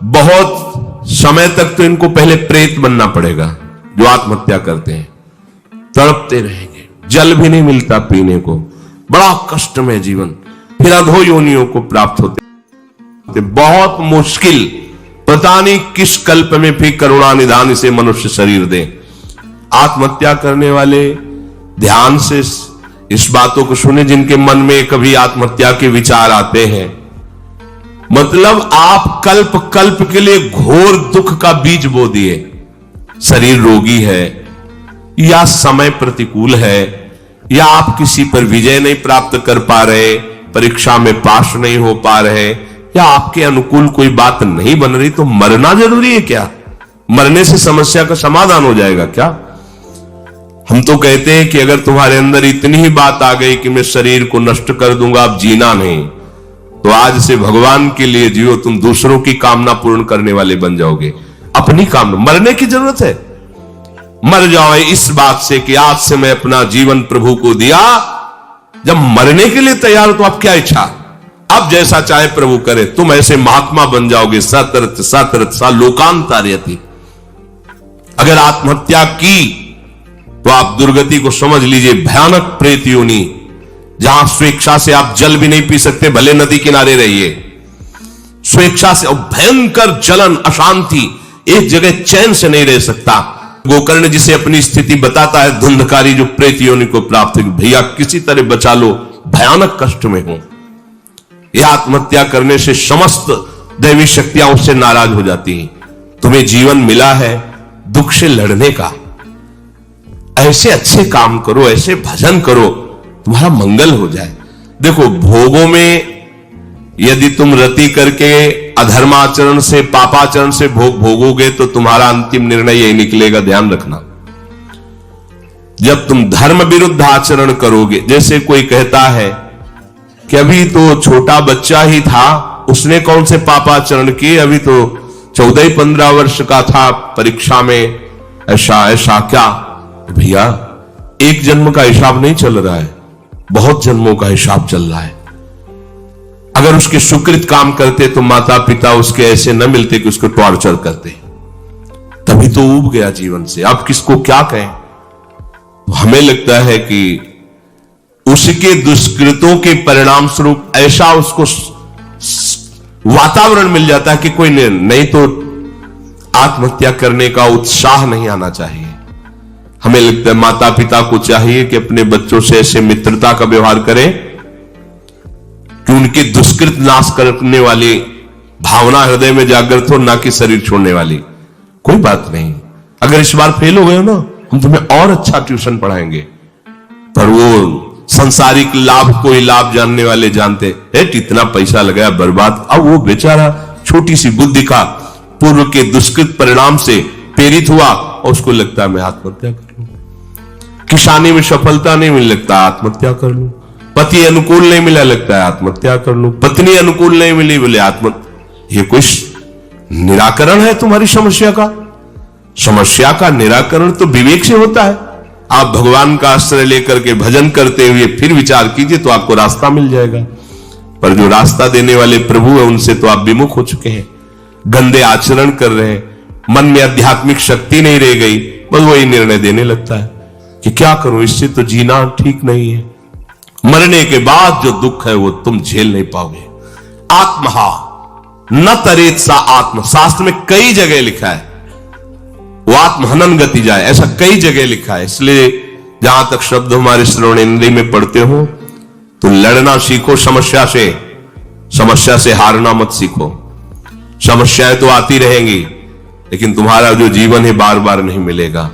बहुत समय तक तो इनको पहले प्रेत बनना पड़ेगा। जो आत्महत्या करते हैं तड़पते रहेंगे, जल भी नहीं मिलता पीने को, बड़ा कष्टमय जीवन, फिर अधो योनियों को प्राप्त होते। बहुत मुश्किल, पता नहीं किस कल्प में फिर करुणा निधान से मनुष्य शरीर दे। आत्महत्या करने वाले ध्यान से इस बातों को सुने जिनके मन में कभी आत्महत्या के विचार आते हैं। मतलब आप कल्प कल्प के लिए घोर दुख का बीज बो दिए। शरीर रोगी है, या समय प्रतिकूल है, या आप किसी पर विजय नहीं प्राप्त कर पा रहे, परीक्षा में पास नहीं हो पा रहे, या आपके अनुकूल कोई बात नहीं बन रही, तो मरना जरूरी है क्या? मरने से समस्या का समाधान हो जाएगा क्या? हम तो कहते हैं कि अगर तुम्हारे अंदर इतनी ही बात आ गई कि मैं शरीर को नष्ट कर दूंगा, अब जीना नहीं, तो आज से भगवान के लिए जियो, तुम दूसरों की कामना पूर्ण करने वाले बन जाओगे। अपनी कामना, मरने की जरूरत है, मर जाओ इस बात से कि आज से मैं अपना जीवन प्रभु को दिया। जब मरने के लिए तैयार हो तो आप क्या इच्छा, अब जैसा चाहे प्रभु करे, तुम ऐसे महात्मा बन जाओगे। सतरत सतरत सा लोकांतार्यति। अगर आत्महत्या की तो आप दुर्गति को समझ लीजिए, भयानक प्रेत योनि, जहां स्वेच्छा से आप जल भी नहीं पी सकते, भले नदी किनारे रहिए, स्वेच्छा से, और भयंकर जलन, अशांति, एक जगह चैन से नहीं रह सकता। गोकर्ण जिसे अपनी स्थिति बताता है, धुंधकारी जो प्रेत योनि को प्राप्त है, भैया किसी तरह बचा लो, भयानक कष्ट में हूं। यह आत्महत्या करने से समस्त दैवी शक्तियां उससे नाराज हो जाती हैं। तुम्हें जीवन मिला है दुख से लड़ने का, ऐसे अच्छे काम करो, ऐसे भजन करो, तुम्हारा मंगल हो जाए। देखो, भोगों में यदि तुम रति करके अधर्माचरण से, पापाचरण से भोग भोगोगे तो तुम्हारा अंतिम निर्णय यही निकलेगा, ध्यान रखना। जब तुम धर्म विरुद्ध आचरण करोगे, जैसे कोई कहता है कि अभी तो छोटा बच्चा ही था, उसने कौन से पापाचरण किए, अभी तो 14-15 वर्ष का था, परीक्षा में ऐसा ऐसा क्या? भैया, एक जन्म का हिसाब नहीं चल रहा है, बहुत जन्मों का हिसाब चल रहा है। अगर उसके सुकृत काम करते तो माता पिता उसके ऐसे न मिलते कि उसको टॉर्चर करते, तभी तो ऊब गया जीवन से। अब किसको क्या कहें? हमें लगता है कि उसके दुष्कृतों के परिणाम स्वरूप ऐसा उसको वातावरण मिल जाता है कि कोई नहीं तो आत्महत्या करने का उत्साह नहीं आना चाहिए। हमें लगता है माता पिता को चाहिए कि अपने बच्चों से ऐसे मित्रता का व्यवहार करें कि उनके दुष्कृत नाश करने वाली भावना हृदय में जागृत हो, ना कि शरीर छोड़ने वाली। कोई बात नहीं, अगर इस बार फेल हो गए हो ना, हम तुम्हें और अच्छा ट्यूशन पढ़ाएंगे। पर वो संसारिक लाभ को ही लाभ जानने वाले जानते हैं, इतना पैसा लगाया बर्बाद। अब वो बेचारा छोटी सी बुद्धि का पूर्व के दुष्कृत परिणाम से प्रेरित हुआ और उसको लगता है मैं आत्महत्या कर लूं। किसानी में सफलता नहीं मिल, लगता आत्महत्या कर लूं। पति अनुकूल नहीं मिला, लगता है आत्महत्या कर लूं। पत्नी अनुकूल नहीं मिली, बोले आत्महत्या। ये कोई निराकरण है तुम्हारी समस्या का? समस्या का निराकरण तो विवेक से होता है। आप भगवान का आश्रय लेकर के भजन करते हुए फिर विचार कीजिए तो आपको रास्ता मिल जाएगा। पर जो रास्ता देने वाले प्रभु है उनसे तो आप विमुख हो चुके हैं, गंदे आचरण कर रहे हैं, मन में आध्यात्मिक शक्ति नहीं रह गई, बस वही निर्णय देने लगता है कि क्या करूं, इससे तो जीना ठीक नहीं है। मरने के बाद जो दुख है वो तुम झेल नहीं पाओगे। आत्महा न तरेत सा आत्म, शास्त्र में कई जगह लिखा है वो आत्महनन गति जाए, ऐसा कई जगह लिखा है। इसलिए जहां तक शब्द हमारे श्रवणेंद्रिय में पढ़ते हो तो लड़ना सीखो समस्या से हारना मत सीखो। समस्याएं तो आती रहेंगी, लेकिन तुम्हारा जो जीवन है बार बार नहीं मिलेगा।